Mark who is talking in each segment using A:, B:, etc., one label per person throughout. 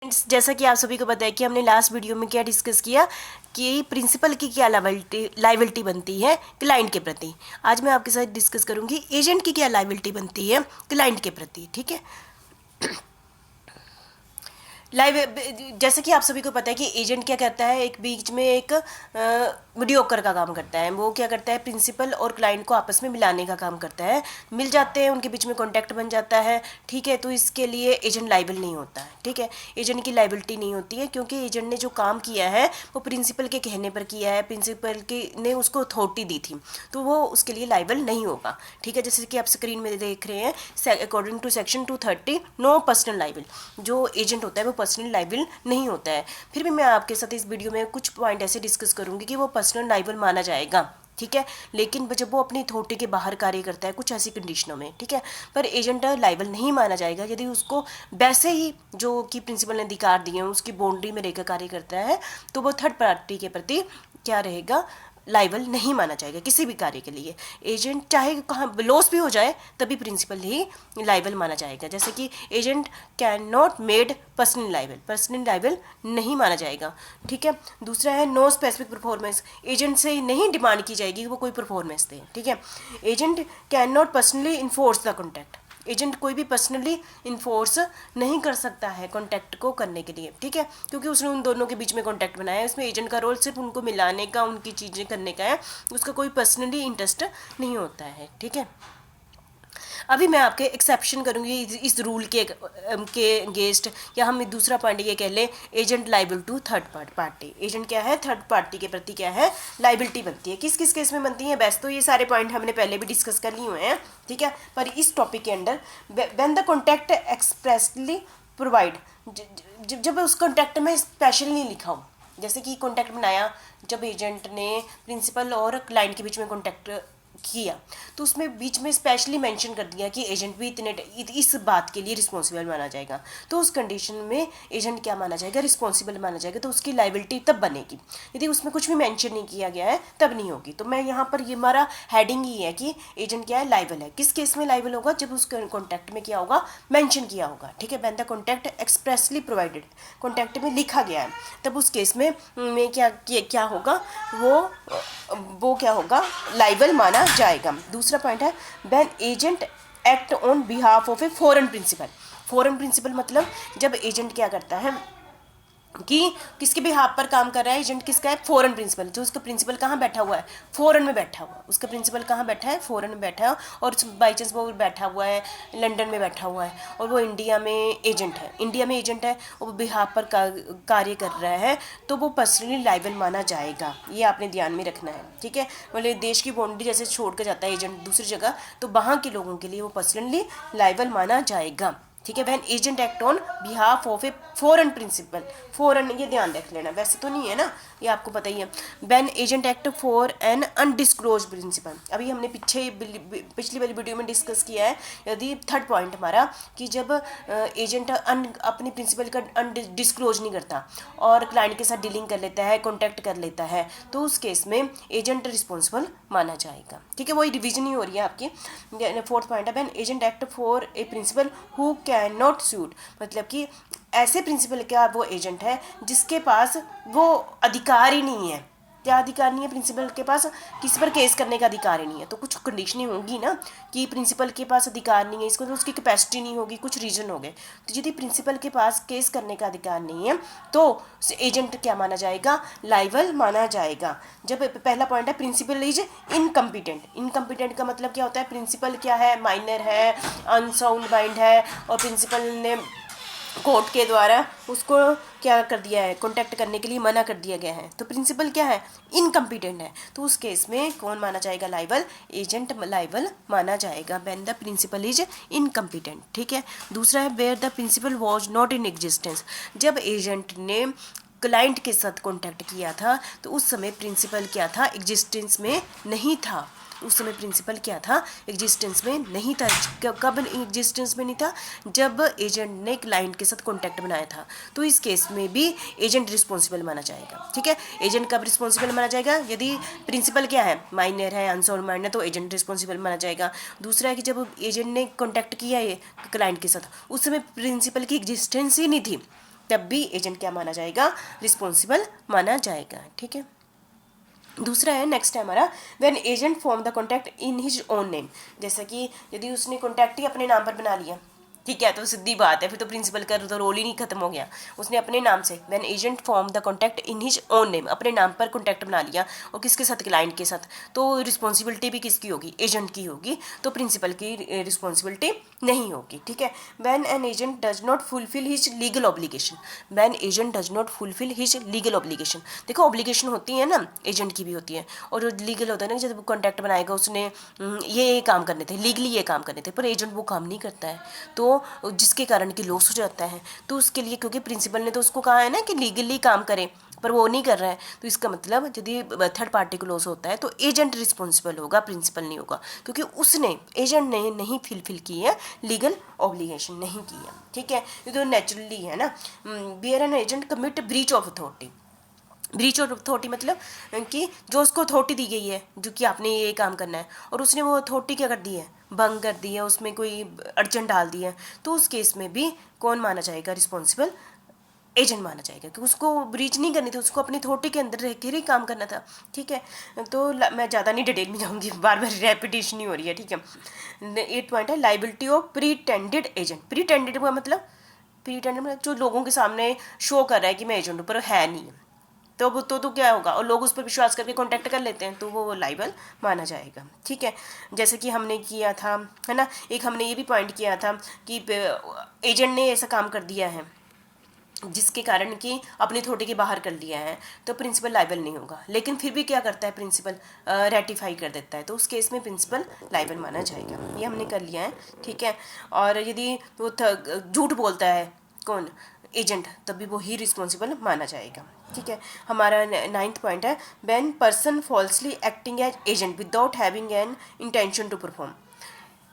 A: Friends, जैसा कि आप सभी को पता है कि हमने लास्ट वीडियो में क्या डिस्कस किया कि प्रिंसिपल की क्या लाइबिलिटी बनती है क्लाइंट के प्रति। आज मैं आपके साथ डिस्कस करूंगी एजेंट की क्या लाइबिलिटी बनती है क्लाइंट के प्रति। ठीक है। जैसे कि आप सभी को पता है कि एजेंट क्या करता है, एक बीच में एक मीडियोकर का काम करता है। वो क्या करता है, प्रिंसिपल और क्लाइंट को आपस में मिलाने का काम करता है। मिल जाते हैं, उनके बीच में कॉन्टैक्ट बन जाता है। ठीक है, तो इसके लिए एजेंट लाइबल नहीं होता है। ठीक है, एजेंट की लाइबिलिटी नहीं होती है क्योंकि एजेंट ने जो काम किया है वो प्रिंसिपल के कहने पर किया है, प्रिंसिपल के ने उसको अथॉरिटी दी थी, तो वो उसके लिए लाइबल नहीं होगा। ठीक है, जैसे कि आप स्क्रीन में देख रहे हैं, according to section 230 no personal liable, जो एजेंट होता है वो पर्सनल लाइबल नहीं होता है। फिर भी मैं आपके साथ इस वीडियो में कुछ पॉइंट ऐसे डिस्कस करूंगी कि वो पर्सनल लाइबल माना जाएगा। ठीक है, लेकिन जब वो अपनी अथॉरिटी के बाहर कार्य करता है कुछ ऐसी कंडीशनों में, ठीक है, पर एजेंट लाइबल नहीं माना जाएगा यदि उसको वैसे ही जो कि प्रिंसिपल ने अधिकार दिए हैं उसकी बाउंड्री में रहकर कार्य करता है, तो वो थर्ड पार्टी के प्रति क्या रहेगा, लाइबल नहीं माना जाएगा किसी भी कार्य के लिए। एजेंट चाहे कहाँ लॉस भी हो जाए तभी प्रिंसिपल ही लाइबल माना जाएगा। जैसे कि agent can not made personal liable नहीं माना जाएगा। ठीक है, दूसरा है नो स्पेसिफिक परफॉर्मेंस, एजेंट से नहीं डिमांड की जाएगी कि वो कोई परफॉर्मेंस दे। ठीक है, agent can not personally enforce the contact, agent कोई भी पर्सनली इन्फोर्स नहीं कर सकता है कॉन्टैक्ट को करने के लिए। ठीक है, क्योंकि उसने उन दोनों के बीच में कॉन्टैक्ट बनाया है, इसमें एजेंट का रोल सिर्फ उनको मिलाने का, उनकी चीज़ें करने का है, उसका कोई पर्सनली इंटरेस्ट नहीं होता है। ठीक है, अभी मैं आपके एक्सेप्शन करूंगी इस रूल के अगेंस्ट, या हम दूसरा पॉइंट ये कह लें, agent liable to third party. Agent क्या है, थर्ड पार्टी के प्रति क्या है, लाइबिलिटी बनती है। किस किस केस में बनती है, वैसे तो ये सारे पॉइंट हमने पहले भी डिस्कस कर लिए हुए हैं। ठीक है, पर इस टॉपिक के under when the contact expressly provide, जब उस कॉन्टैक्ट में स्पेशल नहीं लिखा हो, जैसे कि कॉन्टैक्ट बनाया जब एजेंट ने प्रिंसिपल और क्लाइंट के बीच में कॉन्टैक्ट किया, तो उसमें बीच में स्पेशली मेंशन कर दिया कि एजेंट भी इस बात के लिए रिस्पॉन्सिबल माना जाएगा, तो उस कंडीशन में एजेंट क्या माना जाएगा, रिस्पॉन्सिबल माना जाएगा, तो उसकी लाइबिलिटी तब बनेगी। यदि उसमें कुछ भी मेंशन नहीं किया गया है तब नहीं होगी। तो मैं यहाँ पर ये हमारा हेडिंग ही है कि एजेंट क्या है, लाइबल है। किस केस में लाइबल होगा, जब उस कॉन्टैक्ट में क्या होगा, मेंशन किया होगा। ठीक है, when the contact expressly provided, contact में लिखा गया है, तब उस केस में क्या होगा, वो क्या होगा, लाइबल माना जाएगा। दूसरा पॉइंट है when agent act on behalf of a foreign principal. Foreign principal मतलब जब एजेंट क्या करता है कि किसके बिहाफ पर काम कर रहा है, एजेंट किसका है, फॉरेन प्रिंसिपल। जो उसका प्रिंसिपल कहाँ बैठा हुआ है, फॉरेन में बैठा हुआ है। उसका प्रिंसिपल कहाँ बैठा है, फॉरेन में बैठा है, और बाई चांस वो बैठा हुआ है लंदन में बैठा हुआ है, और वो इंडिया में एजेंट है, और वो बिहाफ पर कार्य कर रहा है, तो वो पर्सनली लाइबल माना जाएगा। ये आपने ध्यान में रखना है। ठीक है, मतलब देश की बाउंड्री जैसे छोड़ कर जाता है एजेंट दूसरी जगह, तो वहाँ के लोगों के लिए वो पर्सनली लाइबल माना जाएगा। ठीक है, when agent act on behalf of a foreign principal, foreign ये ध्यान रख लेना, वैसे तो नहीं है ना, ये आपको पता ही है। When agent act for an undisclosed principal, अभी हमने पिछली वाली वीडियो में डिस्कस किया है, यदि थर्ड पॉइंट हमारा कि जब एजेंट अपनी प्रिंसिपल का अनडिस्क्लोज नहीं करता और क्लाइंट के साथ डीलिंग कर लेता है, कॉन्टैक्ट कर लेता है, तो उस केस में एजेंट रिस्पॉन्सिबल माना जाएगा। ठीक है, वही रिविजन ही हो रही है आपकी। फोर्थ पॉइंट है when agent act for a principal who can not suit, मतलब कि ऐसे प्रिंसिपल का वो एजेंट है जिसके पास वो अधिकार ही नहीं है। क्या अधिकार नहीं है प्रिंसिपल के पास, किसी पर केस करने का अधिकार ही नहीं है। तो कुछ कंडीशनें होंगी ना कि प्रिंसिपल के पास अधिकार नहीं है, इसको तो उसकी कैपेसिटी नहीं होगी, कुछ रीजन हो गए। तो यदि प्रिंसिपल के पास केस करने का अधिकार नहीं है तो एजेंट क्या माना जाएगा, लाइबल माना जाएगा। जब पहला पॉइंट है प्रिंसिपल इज इनकम्पिटेंट, इनकम्पिटेंट का मतलब क्या होता है, प्रिंसिपल क्या है, माइनर है, अनसाउंड माइंड है, और प्रिंसिपल ने कोर्ट के द्वारा उसको क्या कर दिया है, कॉन्टैक्ट करने के लिए मना कर दिया गया है, तो प्रिंसिपल क्या है, इनकम्पिटेंट है। तो उस केस में कौन माना जाएगा, लाइबल, एजेंट लाइबल माना जाएगा when the principal is incompetent. ठीक है, दूसरा है where the principal was not in existence, जब एजेंट ने क्लाइंट के साथ कॉन्टैक्ट किया था तो उस समय प्रिंसिपल क्या था, एग्जिस्टेंस में नहीं था। उस समय प्रिंसिपल क्या था, एग्जिस्टेंस में नहीं था। कब एग्जिस्टेंस में नहीं था, जब एजेंट ने क्लाइंट के साथ कॉन्टैक्ट बनाया था, तो इस केस में भी एजेंट रिस्पॉन्सिबल माना जाएगा। ठीक है, एजेंट कब रिस्पॉन्सिबल माना जाएगा, यदि प्रिंसिपल क्या है, माइनर है, अनसाउंड माइंड है, तो एजेंट रिस्पॉन्सिबल माना जाएगा। दूसरा है कि जब एजेंट ने कॉन्टैक्ट किया है क्लाइंट के साथ, उस समय प्रिंसिपल की एग्जिस्टेंस ही नहीं थी, तब भी एजेंट क्या माना जाएगा, रिस्पॉन्सिबल माना जाएगा। ठीक है, दूसरा है नेक्स्ट है हमारा when agent form the contact in his own name. जैसा कि यदि उसने कॉन्टैक्ट ही अपने नाम पर बना लिया, ठीक है, तो सीधी बात है, फिर तो प्रिंसिपल का तो रोल ही नहीं खत्म हो गया। उसने अपने नाम से when agent form the contact in his own name, अपने नाम पर कॉन्टैक्ट बना लिया और किसके साथ, क्लाइंट के साथ, तो रिस्पॉन्सिबिलिटी भी किसकी होगी, एजेंट की होगी, तो प्रिंसिपल की रिस्पॉन्सिबिलिटी नहीं होगी। ठीक है, when an agent does not fulfil his legal obligation, when agent does not fulfil his legal obligation, देखो ऑब्लिगेशन होती है ना, एजेंट की भी होती है, और जो लीगल होता है ना, जब कॉन्टैक्ट बनाएगा उसने ये काम करने थे, लीगली ये काम करने थे, पर एजेंट वो काम नहीं करता है, तो जिसके कारण कि लॉस हो जाता है, तो उसके लिए, क्योंकि प्रिंसिपल ने तो उसको कहा है ना कि लीगली काम करे, पर वो नहीं कर रहा है, तो इसका मतलब यदि थर्ड पार्टी को लॉस होता है तो एजेंट रिस्पॉन्सिबल होगा, प्रिंसिपल नहीं होगा, क्योंकि उसने, एजेंट ने नहीं फुलफिल की है लीगल ऑब्लिगेशन, नहीं की है। ठीक है, ये तो नेचुरली है ना। Where an agent commit breach of authority, breach of authority मतलब कि जो उसको अथॉरिटी दी गई है, जो कि आपने ये काम करना है, और उसने वो अथॉरिटी क्या कर दी है, भंग कर दी है, उसमें कोई अड़चन डाल दी है, तो उस केस में भी कौन माना जाएगा, रिस्पॉन्सिबल एजेंट माना जाएगा, क्योंकि उसको ब्रीच नहीं करनी थी, उसको अपनी अथॉरिटी के अंदर रह कर ही काम करना था। ठीक है, तो मैं ज़्यादा नहीं डिटेल में जाऊँगी, बार बार रेपिटेशन नहीं हो रही है। ठीक है, 8 पॉइंट है लाइबिलिटी ऑफ प्रीटेंडेड एजेंट। प्रीटेंडेड का मतलब, प्रीटेंडेड मतलब जो लोगों के सामने शो कर रहा है कि मैं एजेंट हूँ पर है नहीं है, तो क्या होगा, और लोग उस पर विश्वास करके कांटेक्ट कर लेते हैं, तो वो लाइबल माना जाएगा। ठीक है, जैसे कि हमने किया था, है ना, एक हमने ये भी पॉइंट किया था कि एजेंट ने ऐसा काम कर दिया है जिसके कारण कि अपनी अथॉरिटी के बाहर कर लिया है, तो प्रिंसिपल लाइबल नहीं होगा, लेकिन फिर भी क्या करता है प्रिंसिपल, रेटिफाई कर देता है, तो उस केस में प्रिंसिपल लाइबल माना जाएगा। ये हमने कर लिया है। ठीक है, और यदि वो झूठ बोलता है कौन, एजेंट, तभी वो ही रिस्पॉन्सिबल माना जाएगा। ठीक है, हमारा 9th पॉइंट है when person falsely acting as agent without having an intention to perform.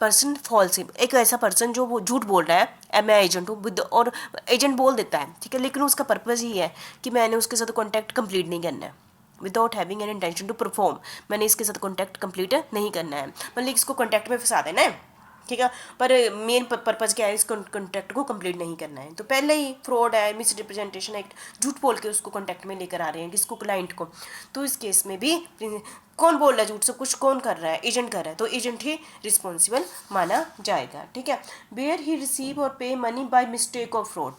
A: Person false, एक ऐसा पर्सन जो वो झूठ बोल रहा है, मैं एजेंट हूँ विद, और एजेंट बोल देता है, ठीक है, लेकिन उसका पर्पज़ ही है कि मैंने उसके साथ कॉन्टैक्ट कंप्लीट नहीं करना है, without having an intention to perform, मैंने इसके साथ कॉन्टैक्ट कंप्लीट नहीं करना है, मतलब इसको कॉन्टैक्ट में फंसा देना है। ठीक है, पर मेन पर्पज़ क्या है, इस कॉन्टैक्ट को कंप्लीट नहीं करना है, तो पहले ही फ्रॉड है, मिस रिप्रेजेंटेशन एक्ट, झूठ बोल के उसको कॉन्टैक्ट में लेकर आ रहे हैं किसको, क्लाइंट को, तो इस केस में भी कौन बोल रहा है झूठ, सब कुछ कौन कर रहा है, एजेंट कर रहा है, तो एजेंट ही रिस्पॉन्सिबल माना जाएगा। ठीक है, वेयर ही रिसीव और पे मनी बाय मिस्टेक और फ्रॉड।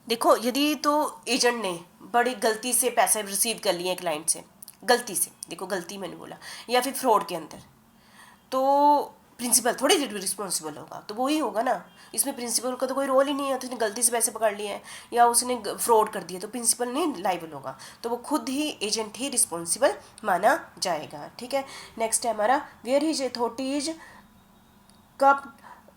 A: देखो यदि तो एजेंट ने बड़ी गलती से पैसे रिसीव कर लिए क्लाइंट से, गलती से, देखो गलती मैंने बोला, या फिर फ्रॉड के अंदर, तो प्रिंसिपल थोड़ी रिस्पॉन्सिबल होगा, तो वो ही होगा ना, इसमें प्रिंसिपल का तो कोई रोल ही नहीं है, तो उसने गलती से पैसे पकड़ लिए हैं या उसने फ्रॉड कर दिया, तो प्रिंसिपल नहीं लाइबल होगा, तो वो खुद ही एजेंट ही रिस्पॉन्सिबल माना जाएगा। ठीक है, नेक्स्ट है हमारा वेयर हिज अथॉरिटी इज का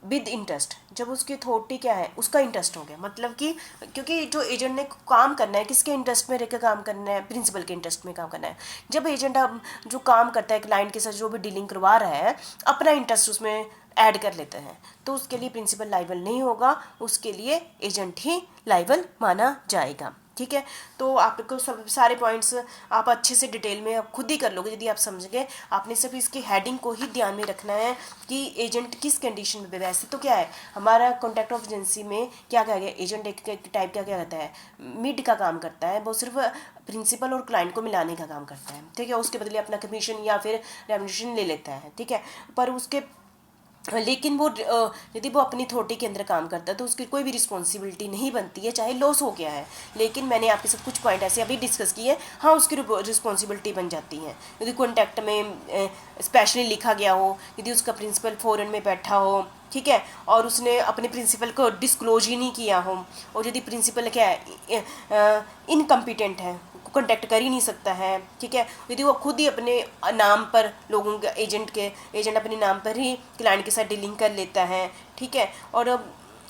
A: विद इंटरेस्ट, जब उसकी अथॉरिटी क्या है, उसका इंटरेस्ट हो गया, मतलब कि क्योंकि जो एजेंट ने काम करना है किसके इंटरेस्ट में रहकर काम करना है, प्रिंसिपल के इंटरेस्ट में काम करना है। जब एजेंट अब जो काम करता है क्लाइंट के साथ, जो भी डीलिंग करवा रहा है, अपना इंटरेस्ट उसमें ऐड कर लेते हैं, तो उसके लिए प्रिंसिपल लाइबल नहीं होगा, उसके लिए एजेंट ही लाइबल माना जाएगा। ठीक है, तो आपको सब सारे पॉइंट्स आप अच्छे से डिटेल में आप खुद ही कर लोगे यदि आप समझ गए। आपने सिर्फ इसकी हेडिंग को ही ध्यान में रखना है कि एजेंट किस कंडीशन में, वैसे तो क्या है हमारा कॉन्ट्रैक्ट ऑफ एजेंसी में क्या कहा गया, एजेंट एक टाइप का क्या कहता है, मिड का काम करता है, वो सिर्फ प्रिंसिपल और क्लाइंट को मिलाने का काम करता है। ठीक है, उसके बदले अपना कमीशन या फिर रेम्युनरेशन ले लेता है। ठीक है, पर उसके लेकिन वो यदि वो अपनी अथॉरिटी के अंदर काम करता है तो उसकी कोई भी रिस्पॉन्सिबिलिटी नहीं बनती है, चाहे लॉस हो गया है, लेकिन मैंने आपके साथ कुछ पॉइंट ऐसे अभी डिस्कस किए, हाँ उसकी रिस्पॉन्सिबिलिटी बन जाती है। यदि कॉन्टैक्ट में स्पेशली लिखा गया हो, यदि उसका प्रिंसिपल फॉरेन में बैठा हो, ठीक है, और उसने अपने प्रिंसिपल को डिस्क्लोज ही नहीं किया हो, और यदि प्रिंसिपल क्या है इनकम्पिटेंट है, कॉन्टैक्ट कर ही नहीं सकता है, ठीक है, यदि वो खुद ही अपने नाम पर लोगों के एजेंट अपने नाम पर ही क्लाइंट के साथ डीलिंग कर लेता है, ठीक है, और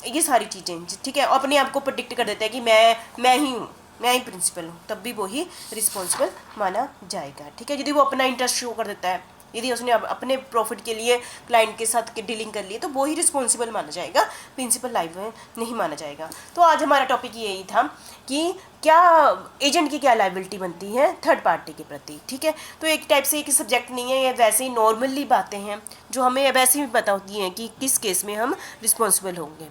A: ये सारी चीज़ें, ठीक है, और अपने आप को प्रेडिक्ट कर देता है कि मैं ही हूँ, मैं ही प्रिंसिपल हूँ, तब भी वो ही रिस्पॉन्सिबल माना जाएगा। ठीक है, यदि वो अपना इंटरेस्ट शो कर देता है, यदि उसने अपने प्रॉफिट के लिए क्लाइंट के साथ डीलिंग कर ली, तो वो ही रिस्पॉन्सिबल माना जाएगा, प्रिंसिपल लाइबल नहीं माना जाएगा। तो आज हमारा टॉपिक यही था कि क्या एजेंट की क्या लाइबिलिटी बनती है थर्ड पार्टी के प्रति। ठीक है, तो एक टाइप से एक सब्जेक्ट नहीं है, ये वैसे ही नॉर्मली बातें हैं जो हमें वैसे ही पता होती हैं कि किस केस में हम रिस्पॉन्सिबल होंगे।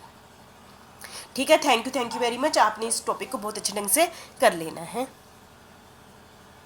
A: ठीक है, थैंक यू वेरी मच। आपने इस टॉपिक को बहुत अच्छे ढंग से कर लेना है।